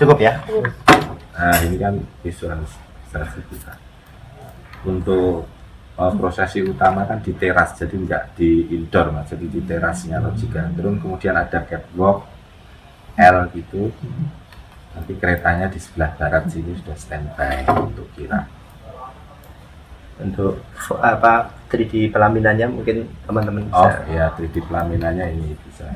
Cukup ya. Nah ini kan visualisasi kita. Untuk prosesi utama kan di teras, jadi enggak di indoor mas, jadi di terasnya Loji Gandrung. Kemudian ada catwalk L gitu. Nanti keretanya di sebelah barat sini sudah standby untuk kirap. Untuk 3D pelaminannya mungkin teman-teman bisa. Oh ya, 3D pelaminannya ini bisa.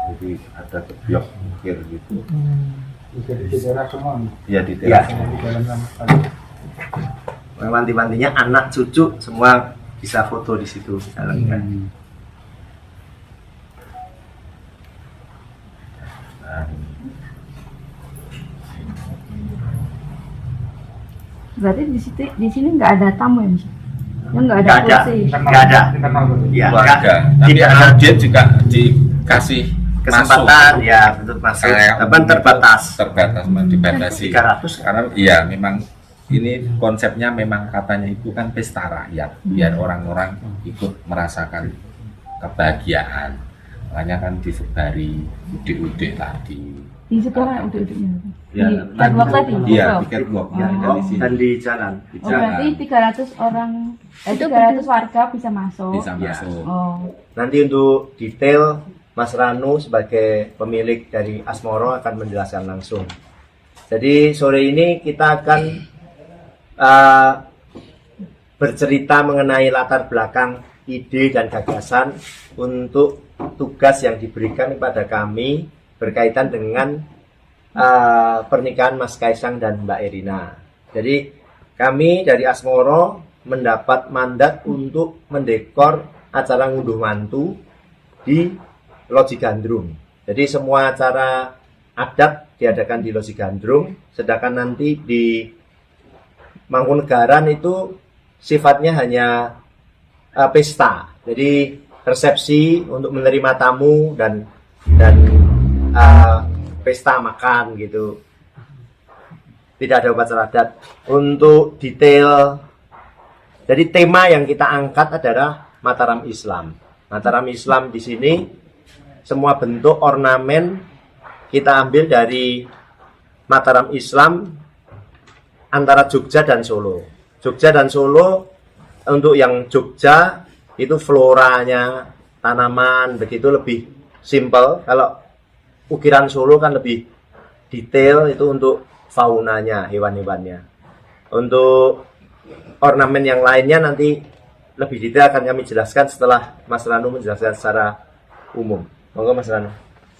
Jadi ada kebiok mikir gitu. Di teras semua. Ya di teras. Wanti-wantinya anak cucu semua bisa foto di situ. Berarti di sini nggak ada tamu ya, Mas? Ya nggak ada kursi. Nggak ada. Ya, Keluarga. Tapi dia juga dikasih kesempatan masuk. Ya untuk masuk. Tapi terbatas dibatasi. 300 karena iya memang ini konsepnya memang katanya itu kan pesta rakyat, biar orang-orang ikut merasakan kebahagiaan. Makanya kan disebari udik-udik tadi. Di sekarang udik-udiknya. Ya, di catwalk tadi. Iya, di catwalk ya, dari sini. Dan di jalan. Oh, berarti 300 orang, 300 warga bisa masuk. Bisa masuk. Oh. Nanti untuk detail Mas Ranu sebagai pemilik dari Asmoro akan menjelaskan langsung. Jadi sore ini kita akan bercerita mengenai latar belakang ide dan gagasan untuk tugas yang diberikan kepada kami berkaitan dengan pernikahan Mas Kaisang dan Mbak Erina. Jadi kami dari Asmoro mendapat mandat untuk mendekor acara ngunduh mantu di Loji Gandrung. Jadi semua acara adat diadakan di Loji Gandrung, sedangkan nanti di Mangkunegaran itu sifatnya hanya pesta. Jadi resepsi untuk menerima tamu dan pesta makan gitu. Tidak ada upacara adat. Untuk detail, jadi tema yang kita angkat adalah Mataram Islam. Mataram Islam di sini semua bentuk ornamen kita ambil dari Mataram Islam antara Jogja dan Solo. Jogja dan Solo, untuk yang Jogja itu floranya, tanaman begitu lebih simple. Kalau ukiran Solo kan lebih detail, itu untuk faunanya, hewan-hewannya. Untuk ornamen yang lainnya nanti lebih detail akan kami jelaskan setelah Mas Ranu menjelaskan secara umum. Monggo Mas Ranu.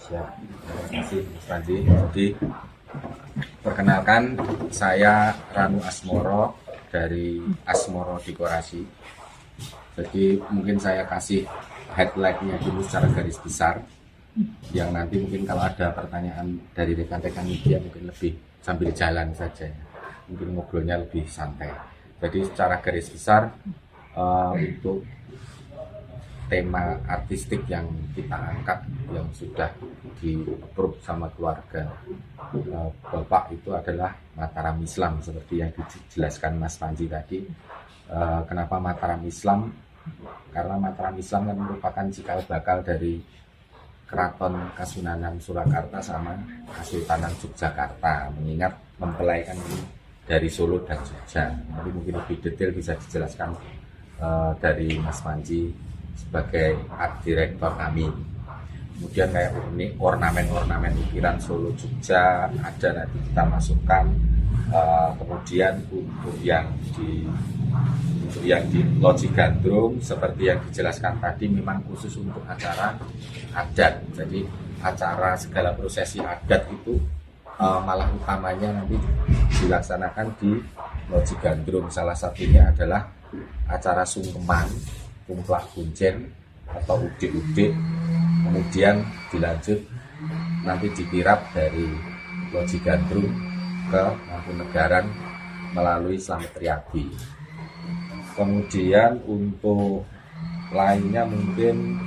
Siap. Terima kasih Mas Panji. Jadi perkenalkan, saya Ranu Asmoro dari Asmoro Dekorasi. Jadi mungkin saya kasih headline-nya dulu secara garis besar, yang nanti mungkin kalau ada pertanyaan dari rekan-rekan media mungkin lebih sambil jalan saja, mungkin ngobrolnya lebih santai. Jadi secara garis besar untuk tema artistik yang kita angkat yang sudah di-approve sama keluarga Bapak itu adalah Mataram Islam, seperti yang dijelaskan Mas Panji tadi. Kenapa Mataram Islam? Karena Mataram Islam kan merupakan cikal bakal dari Keraton Kasunanan Surakarta sama Kesultanan Yogyakarta, mengingat mempelai kan ini dari Solo dan Jogja. Nanti mungkin lebih detail bisa dijelaskan dari Mas Panji sebagai art director kami. Kemudian kayak ini ornamen-ornamen ukiran Solo Jogja ada, nanti kita masukkan. Kemudian untuk yang di Loji Gandrung seperti yang dijelaskan tadi memang khusus untuk acara adat. Jadi acara segala prosesi adat itu malah utamanya nanti dilaksanakan di Loji Gandrung. Salah satunya adalah acara sungkeman, kumplak kuncen atau udik-udik, kemudian dilanjut nanti dikirap dari Loji Gandrung ke Mangkunegaran melalui Slamet Riyadi. Kemudian untuk lainnya mungkin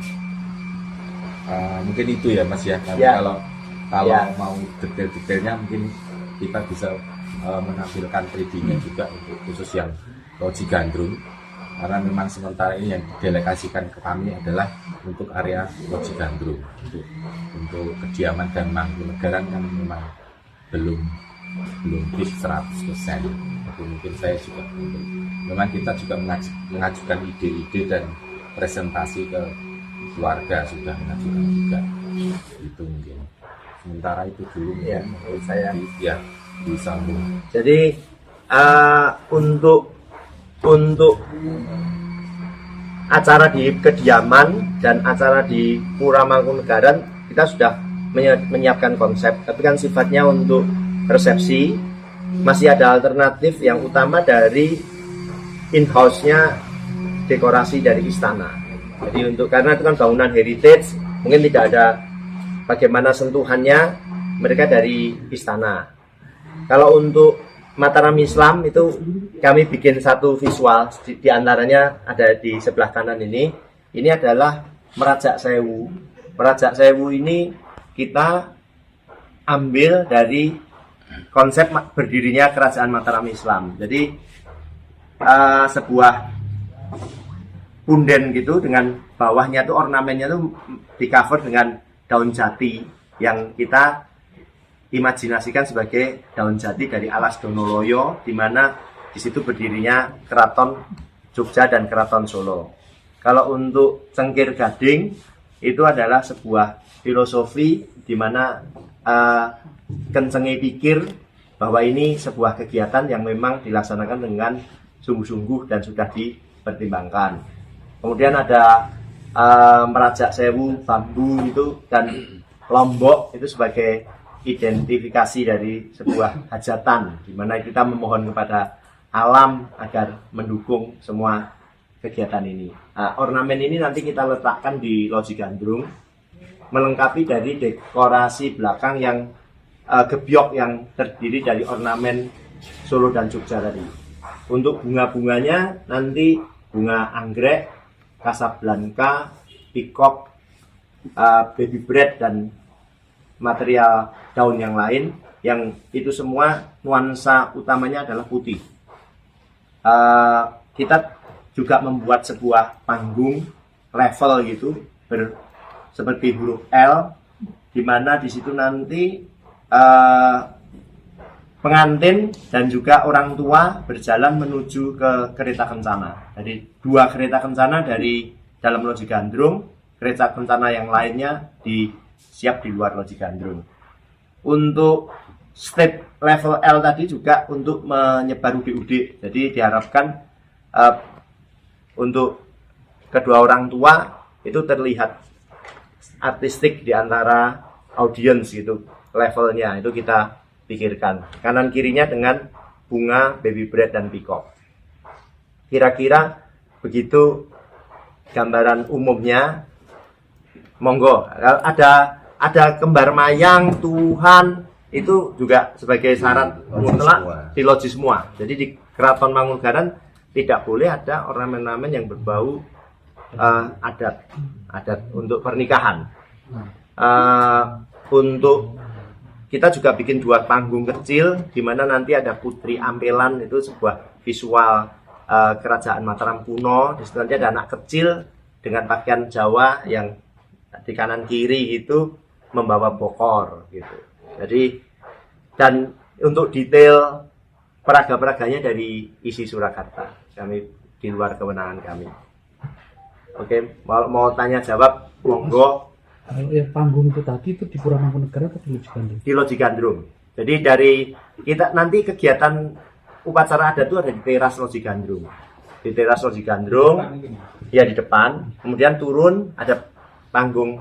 itu ya Mas ya. Nanti kalau mau detail-detailnya mungkin kita bisa menampilkan 3D-nya juga untuk khusus yang Loji Gandrung. karena memang sementara ini yang didelegasikan ke kami adalah untuk area Loji Gandrung, untuk kediaman dan Mangkunegaran kan memang belum fix 100%. Jadi mungkin saya juga memang kita juga mengajukan ide-ide dan presentasi ke keluarga, sudah mengajukan juga itu mungkin sementara itu dulu Ya, menurut saya. ya disambung. Jadi untuk acara di kediaman dan acara di Pura Mangkunegaran kita sudah menyiapkan konsep, tapi kan sifatnya untuk resepsi. Masih ada alternatif yang utama dari in-house-nya dekorasi dari istana. Jadi karena itu kan bangunan heritage, mungkin tidak ada bagaimana sentuhannya, mereka dari istana. Kalau untuk Mataram Islam itu kami bikin satu visual, di antaranya ada di sebelah kanan ini. Ini adalah Merajak Sewu. Merajak Sewu ini kita ambil dari konsep berdirinya Kerajaan Mataram Islam. Jadi sebuah punden gitu, dengan bawahnya tuh ornamennya tuh di cover dengan daun jati yang kita imajinasikan sebagai daun jati dari Alas Donoloyo, di mana di situ berdirinya Keraton Jogja dan Keraton Solo. Kalau untuk Cengkir Gading itu adalah sebuah filosofi di mana kencengi pikir bahwa ini sebuah kegiatan yang memang dilaksanakan dengan sungguh-sungguh dan sudah dipertimbangkan. Kemudian ada Merajak Sewu bambu itu dan lombok itu sebagai identifikasi dari sebuah hajatan, di mana kita memohon kepada alam agar mendukung semua kegiatan ini. Ornamen ini nanti kita letakkan di Loji Gandrung, melengkapi dari dekorasi belakang yang gebyok yang terdiri dari ornamen Solo dan Jogja tadi. Untuk bunga-bunganya nanti bunga anggrek, Casablanca, peacock, baby bread, dan material daun yang lain, yang itu semua nuansa utamanya adalah putih. Kita juga membuat sebuah panggung level gitu, seperti huruf L, di mana di situ nanti pengantin dan juga orang tua berjalan menuju ke kereta kencana. Jadi 2 kereta kencana dari dalam Loji Gandrung, kereta kencana yang lainnya siap di luar Loji Gandrung. Untuk step level L tadi juga untuk menyebar udik-udik. Jadi diharapkan untuk kedua orang tua itu terlihat artistik di antara audiens gitu, levelnya itu kita pikirkan. Kanan kirinya dengan bunga, baby bread, dan peacock. Kira-kira begitu gambaran umumnya. Monggo, ada kembar mayang, Tuhan, itu juga sebagai syarat mutlak di Loji semua. Jadi di Keraton Mangkunegaran tidak boleh ada ornamen-ornamen yang berbau adat untuk pernikahan. Untuk kita juga bikin 2 panggung kecil, di mana nanti ada Putri Ampelan, itu sebuah visual kerajaan Mataram kuno. Di situ nanti ada anak kecil dengan pakaian Jawa yang di kanan kiri itu membawa bokor gitu. Jadi, dan untuk detail peraga-peraganya dari isi Surakarta, kami di luar kewenangan kami. Oke, mau tanya jawab, monggo. Kalau yang panggung itu tadi itu di Pura Mangkunegaran atau di Loji Gandrung? Di Loji Gandrung. Jadi dari kita nanti kegiatan upacara adat itu ada di teras Loji Gandrung. Di teras Loji Gandrung, ya di depan. Kemudian turun ada panggung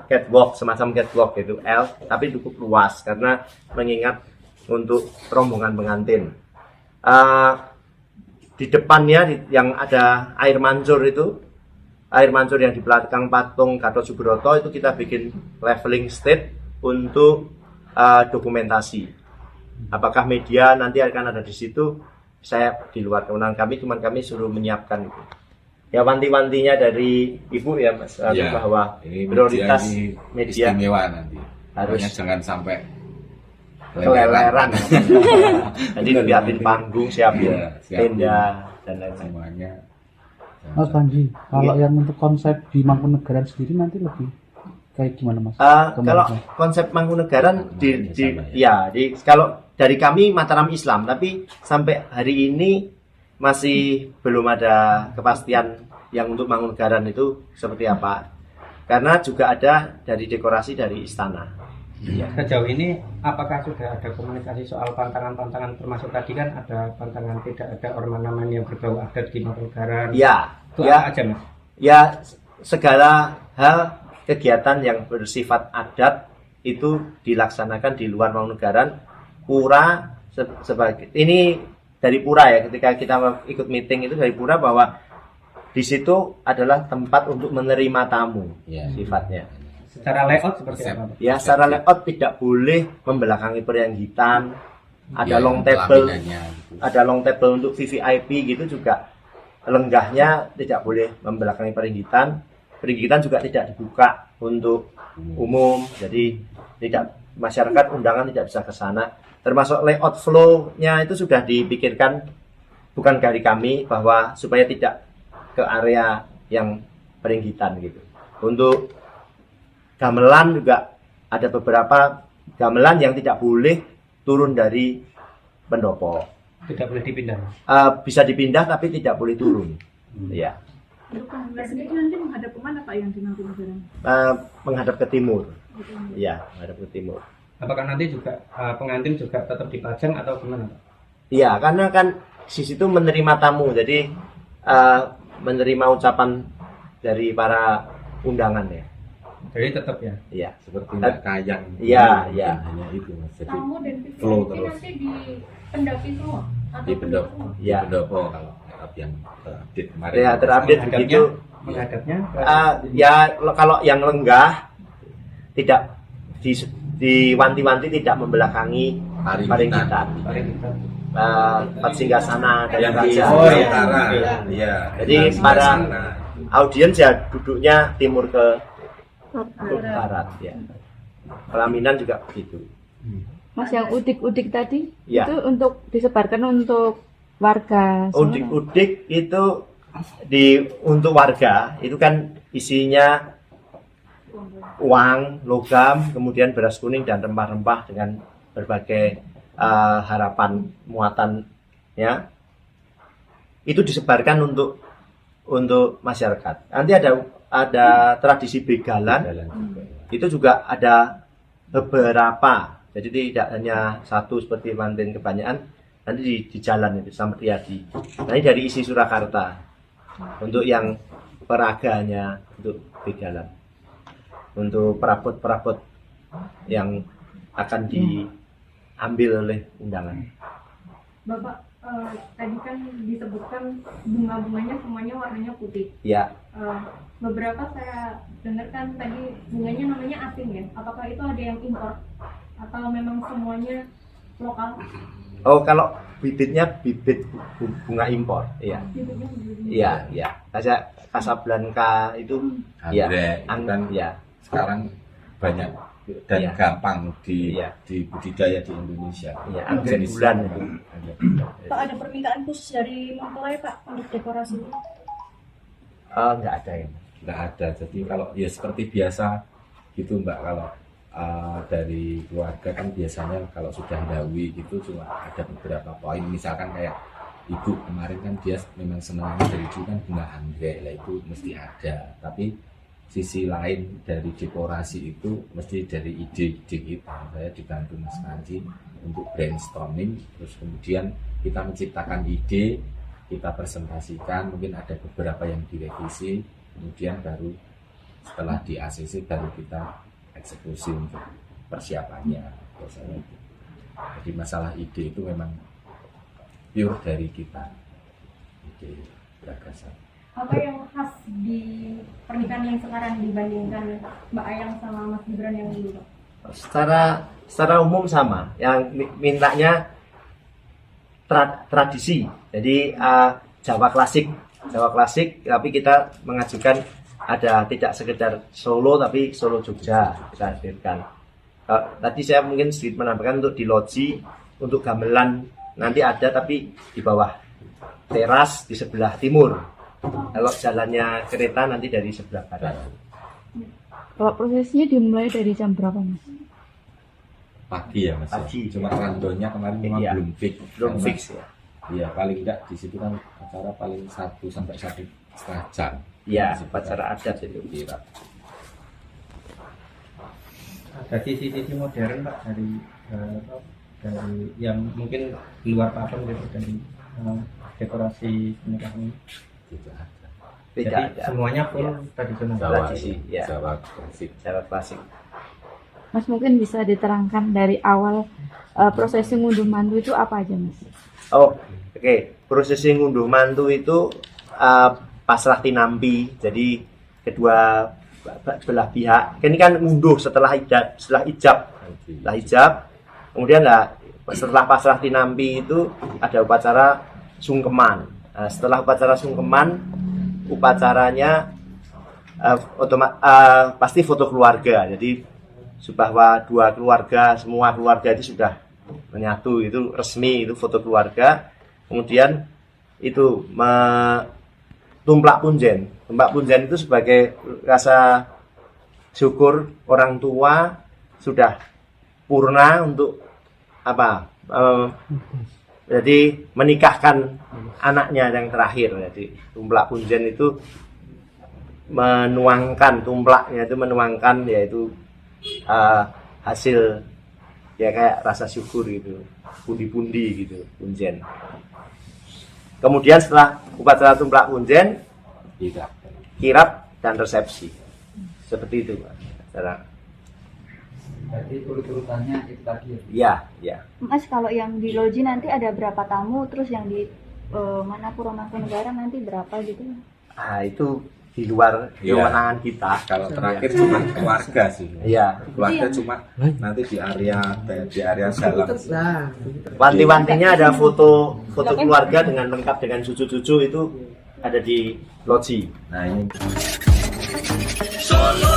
catwalk, semacam catwalk itu L, tapi cukup luas karena mengingat untuk rombongan pengantin. Di depannya yang ada air mancur itu, air mancur yang di belakang patung Gatot Subroto itu kita bikin leveling state untuk dokumentasi. Apakah media nanti akan ada di situ? Saya di luar kewenangan kami, cuman kami suruh menyiapkan itu. Ya, wanti-wantinya dari Ibu ya Mas, Ya, bahwa ini prioritas media istimewa nanti. harus Pokoknya jangan sampai keleleran. Jadi siapin panggung, siapin Iya, siapin. tenda dan lain-lain. Semuanya Mas Panji, kalau yang untuk konsep di Mangkunegaran sendiri nanti lebih kayak gimana Mas? Kalau konsep Mangkunegaran kalau dari kami Mataram Islam, tapi sampai hari ini masih belum ada kepastian yang untuk Mangkunegaran itu seperti apa. Karena juga ada dari dekorasi dari istana. Sejauh ini apakah sudah ada komunikasi soal pantangan-pantangan, termasuk tadi kan ada pantangan tidak ada ornamen yang berbau adat di Mangkunegaran. Ya, Itu ya, apa aja Mas? ya segala hal kegiatan yang bersifat adat itu dilaksanakan di luar Mangkunegaran. Pura sebagai ini dari Pura ya, ketika kita ikut meeting itu dari Pura bahwa di situ adalah tempat untuk menerima tamu sifatnya. Secara layout seperti Konsep. apa Pak? Ya, secara layout tidak boleh membelakangi perenggitan. Ada Ya, long table, pelaminannya gitu. ada long table untuk VVIP gitu juga. Lenggahnya tidak boleh membelakangi perenggitan. Perenggitan juga tidak dibuka untuk umum. Jadi tidak masyarakat undangan tidak bisa ke sana. Termasuk layout flow-nya itu sudah dipikirkan bukan dari kami bahwa supaya tidak ke area yang perenggitan gitu. Untuk gamelan juga ada beberapa gamelan yang tidak boleh turun dari pendopo. Tidak boleh dipindah. Bisa dipindah tapi tidak boleh turun. Ya. Untuk gamelan sendiri nanti menghadap kemana Pak yang di Mangkunegaran? Menghadap ke timur. Iya, menghadap ke timur. Apakah nanti juga pengantin juga tetap dipajang atau gimana Pak? Iya, karena kan di situ menerima tamu, jadi menerima ucapan dari para undangan ya. Jadi tetap ya. Iya. Seperti Mbak Kayang. Iya, Mungkin iya. Hanya itu Mas. Jadi Tamu dan flow VIP terus. nanti di pendaki semua? Atau di pendopo, semua? Iya. di pendopo kalau setup yang terupdate kemarin. Ya, terupdate begitu. Menghadapnya Ya, kalau yang lenggah tidak diwanti-wanti tidak membelakangi paringgitan. Empat singgasana dari Yang di raja. Oh, iya. utara. Iya. Iya. Jadi Di para sana. audiens ya duduknya timur ke barat ya. Pelaminan juga begitu. Mas yang udik-udik tadi Ya. itu untuk disebarkan untuk warga. semua. Udik-udik itu untuk warga itu kan isinya uang, logam, kemudian beras kuning dan rempah-rempah dengan berbagai harapan muatan ya. Itu disebarkan untuk masyarakat. Nanti ada tradisi begalan. Itu juga ada beberapa. Jadi tidak hanya satu seperti manten kebanyakan. Nanti di jalan itu sama Triadi. Nah, ini dari isi Surakarta. Untuk yang peraganya untuk begalan. Untuk perabot-perabot yang akan diambil oleh undangan. Bapak tadi kan disebutkan bunga-bunganya semuanya warnanya putih. Ya, Beberapa saya dengarkan tadi bunganya namanya asing ya. Apakah itu ada yang impor atau memang semuanya lokal? oh kalau bibitnya bibit bunga impor, iya, Bibitnya bibit. iya. Kayak Casablanca itu, Anggrek, ya, itu kan ya, sekarang banyak dan Iya. gampang di Iya. budidaya di Indonesia. Iya, anggrek bulan itu. Pak, ada permintaan khusus dari mempelai Pak untuk dekorasi ini? Nggak ada ya. Nggak ada. Jadi kalau ya seperti biasa gitu Mbak, kalau dari keluarga kan biasanya kalau sudah dawi gitu cuma ada beberapa poin, misalkan kayak ibu kemarin kan dia memang senangnya dari dulu kan bunga anggrek lah, itu mesti ada. Tapi sisi lain dari dekorasi itu mesti dari ide-ide kita. Saya dibantu Mas Panji untuk brainstorming, terus kemudian kita menciptakan ide, kita presentasikan, mungkin ada beberapa yang direvisi, kemudian baru setelah di ACC baru kita eksekusi untuk persiapannya. Biasanya itu. Jadi masalah ide itu memang pure dari kita, ide gagasan. Apa yang khas di pernikahan yang sekarang dibandingkan Mbak Ayang sama Mas Gibran yang dulu Pak? Secara umum sama, yang mintanya tradisi. Jadi Jawa klasik, tapi kita mengajukan ada tidak sekedar Solo tapi Solo Jogja kita hadirkan. Tadi saya mungkin sedikit menambahkan untuk di loji, untuk gamelan nanti ada tapi di bawah teras di sebelah timur. Kalau jalannya kereta nanti dari sebelah barat. Kalau prosesnya dimulai dari jam berapa Mas? Pagi ya mas. Pagi. Cuma randonnya kemarin memang Iya. belum fix. Belum Karena- fix ya. Iya paling enggak di situ kan acara paling 1 sampai 1,5 jam. Iya, Di situ upacara kan adat itu. kira. Ada sisi-sisi modern Pak dari yang mungkin di luar pakem gitu dari dekorasi pernikahan ini. Tidak ada. Tidak Jadi ada. semuanya full Iya. tradisional. Jawa Tradisi, ini, ya. Jawa klasik. Jawa klasik. Mas mungkin bisa diterangkan dari awal prosesi ngunduh mantu itu apa aja Mas? Oh, oke. Prosesi ngunduh mantu itu pasrah tinampi. Jadi kedua belah pihak. Ini kan ngunduh setelah ijab. Setelah ijab, kemudian lah setelah pasrah tinampi itu ada upacara sungkeman. Nah, setelah upacara sungkeman, upacaranya pasti foto keluarga. Jadi bahwa dua keluarga, semua keluarga itu sudah menyatu, itu resmi, itu foto keluarga. Kemudian itu tumplak punjen. Tumplak punjen itu sebagai rasa syukur orang tua sudah purna untuk apa? Jadi menikahkan anaknya yang terakhir. Jadi tumplak punjen itu menuangkan, tumplaknya itu menuangkan yaitu hasil ya kayak rasa syukur gitu, pundi-pundi gitu, punjen. Kemudian setelah upacara tumplak punjen, Tidak. kirap dan resepsi. Seperti itu, Pak. Acara. Berarti urut-urutannya itu tadi ya. Iya, iya. Mas, kalau yang di loji nanti ada berapa tamu, terus yang di mana Puro Mangkunegara nanti berapa gitu? Ah, itu di luar Iya. kewenangan kita. Kalau terakhir cuma keluarga sih. Iya. Keluarga cuma nanti di area dalam. Wanti-wantinya ada foto keluarga dengan lengkap dengan cucu-cucu itu ada di loji. Nah ini Solo